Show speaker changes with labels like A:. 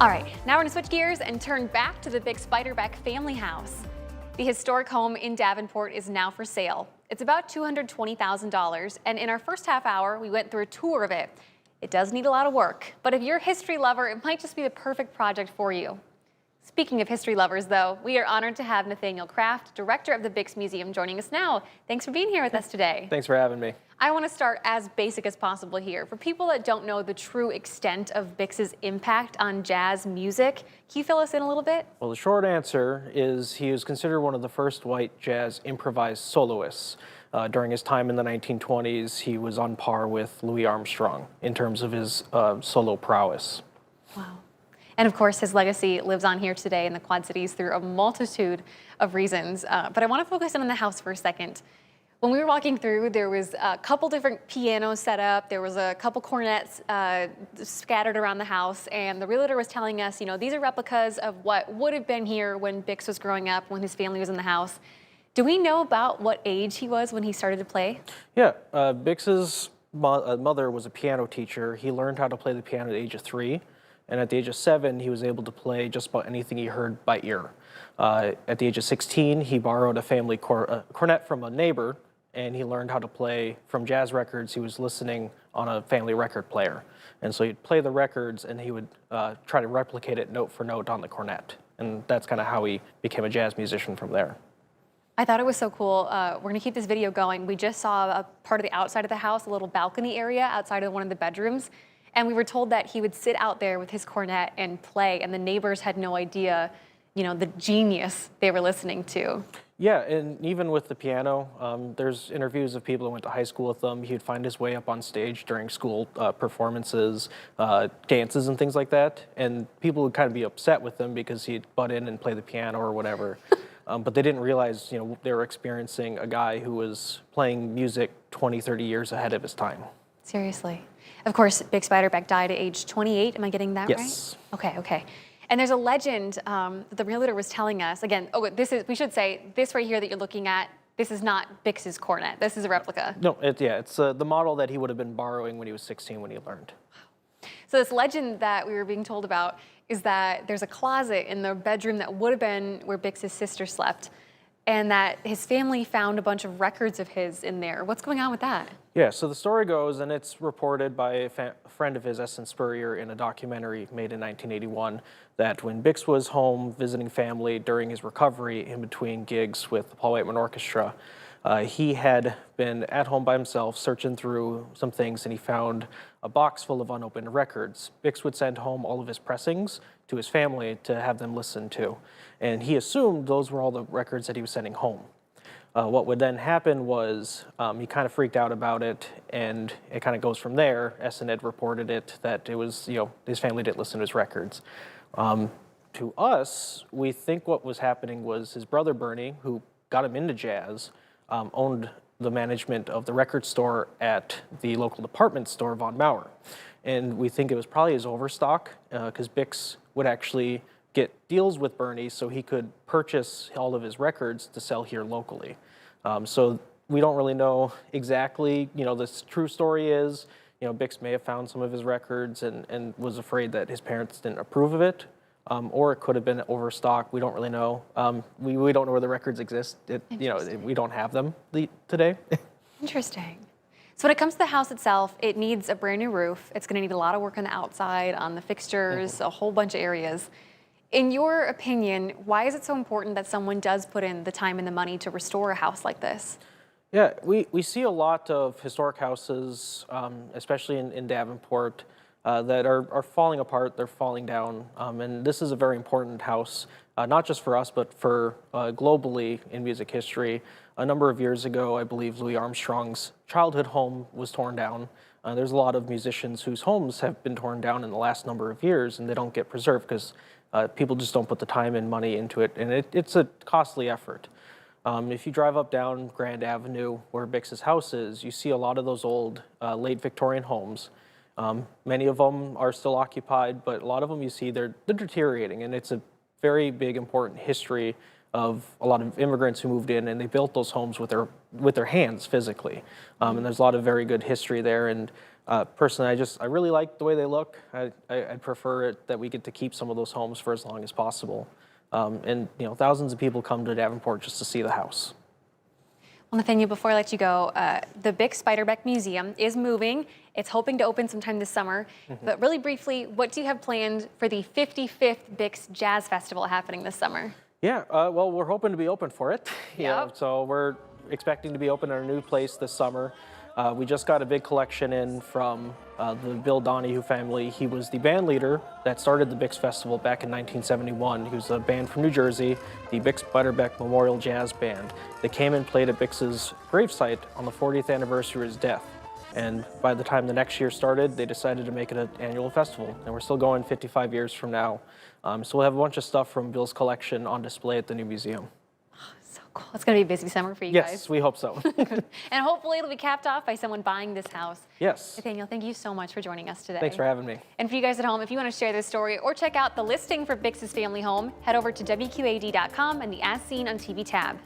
A: All right, now we're gonna switch gears and turn back to the Bix Beiderbecke family house. The historic home in Davenport is now for sale. It's about $220,000, and in our first half hour, we went through a tour of it. It does need a lot of work, but if you're a history lover, it might just be the perfect project for you. Speaking of history lovers, though, we are honored to have Nathaniel Kraft, director of the Bix Museum, joining us now. Thanks for being here with us today.
B: Thanks for having me.
A: I want to start as basic as possible here. For people that don't know the true extent of Bix's impact on jazz music, can you fill us in a little bit?
B: Well, the short answer is he was considered one of the first white jazz improvised soloists. During his time in the 1920s, he was on par with Louis Armstrong in terms of his solo prowess.
A: Wow. And of course, his legacy lives on here today in the Quad Cities through a multitude of reasons. But I want to focus in on the house for a second. When we were walking through, there was a couple different pianos set up. There was a couple cornets scattered around the house. And the realtor was telling us, you know, these are replicas of what would have been here when Bix was growing up, when his family was in the house. Do we know about what age he was when he started to play?
B: Yeah, Bix's mother was a piano teacher. He learned how to play the piano at the age of 3. And at the age of 7, he was able to play just about anything he heard by ear. At the age of 16, he borrowed a family cornet from a neighbor, and he learned how to play from jazz records he was listening on a family record player. And so he'd play the records, and he would try to replicate it note for note on the cornet. And that's kind of how he became a jazz musician from there.
A: I thought it was so cool. We're going to keep this video going. We just saw a part of the outside of the house, a little balcony area outside of one of the bedrooms. And we were told that he would sit out there with his cornet and play, and the neighbors had no idea, you know, the genius they were listening to.
B: Yeah, and even with the piano, there's interviews of people who went to high school with him. He'd find his way up on stage during school performances, dances and things like that. And people would kind of be upset with him because he'd butt in and play the piano or whatever. But they didn't realize, you know, they were experiencing a guy who was playing music 20, 30 years ahead of his time. Seriously.
A: Of course, Bix Beiderbecke died at age 28. Am I getting that right?
B: Yes.
A: Okay. And there's a legend that the realtor was telling us. Again, we should say, this right here that you're looking at, this is not Bix's cornet. This is a replica.
B: No, it's the model that he would have been borrowing when he was 16 when he learned.
A: So this legend that we were being told about is that there's a closet in the bedroom that would have been where Bix's sister slept, and that his family found a bunch of records of his in there. What's going on with that?
B: Yeah, so the story goes, and it's reported by a friend of his, Essen Spurrier, in a documentary made in 1981, that when Bix was home visiting family during his recovery in between gigs with the Paul Whiteman Orchestra, he had been at home by himself searching through some things, and he found a box full of unopened records. Bix would send home all of his pressings to his family to have them listen to, and he assumed those were all the records that he was sending home. What would then happen was he kind of freaked out about it, and it kind of goes from there. Essen had reported it, that it was, you know, his family didn't listen to his records. To us, we think what was happening was his brother Bernie, who got him into jazz, owned the management of the record store at the local department store, Von Mauer. And we think it was probably his overstock, because Bix would actually get deals with Bernie so he could purchase all of his records to sell here locally. So we don't really know exactly, you know, the true story is, you know, Bix may have found some of his records and was afraid that his parents didn't approve of it, or it could have been overstock. We don't really know. We don't know where the records exist. You know, we don't have them today.
A: Interesting. So when it comes to the house itself, it needs a brand new roof. It's going to need a lot of work on the outside, on the fixtures, a whole bunch of areas. In your opinion, why is it so important that someone does put in the time and the money to restore a house like this?
B: Yeah, we see a lot of historic houses, especially in Davenport, that are falling apart, they're falling down, and this is a very important house, not just for us, but for globally in music history. A number of years ago, I believe Louis Armstrong's childhood home was torn down. There's a lot of musicians whose homes have been torn down in the last number of years, and they don't get preserved because people just don't put the time and money into it, and it's a costly effort. If you drive up down Grand Avenue, where Bix's house is, you see a lot of those old late Victorian homes. Many of them are still occupied, but a lot of them you see they're deteriorating, and it's a very big, important history of a lot of immigrants who moved in, and they built those homes with their hands physically. And there's a lot of very good history there, and Personally, I really like the way they look. I'd prefer it that we get to keep some of those homes for as long as possible. And thousands of people come to Davenport just to see the house.
A: Well, Nathaniel, before I let you go, the Bix Beiderbecke Museum is moving. It's hoping to open sometime this summer. But really briefly, what do you have planned for the 55th Bix Jazz Festival happening this summer?
B: Yeah, well, we're hoping to be open for it.
A: Yep.
B: So we're expecting to be open in our new place this summer. We just got a big collection in from the Bill Donahue family. He was the band leader that started the Bix Festival back in 1971. He was a band from New Jersey, the Bix Beiderbecke Memorial Jazz Band. They came and played at Bix's gravesite on the 40th anniversary of his death. And by the time the next year started, they decided to make it an annual festival. And we're still going 55 years from now. So we'll have a bunch of stuff from Bill's collection on display at the new museum.
A: So cool. It's going to be a busy summer for you guys.
B: Yes, we hope so.
A: And hopefully it'll be capped off by someone buying this house.
B: Yes.
A: Nathaniel, thank you so much for joining us today.
B: Thanks for having me.
A: And for you guys at home, if you want to share this story or check out the listing for Bix's family home, head over to WQAD.com and the As Seen on TV tab.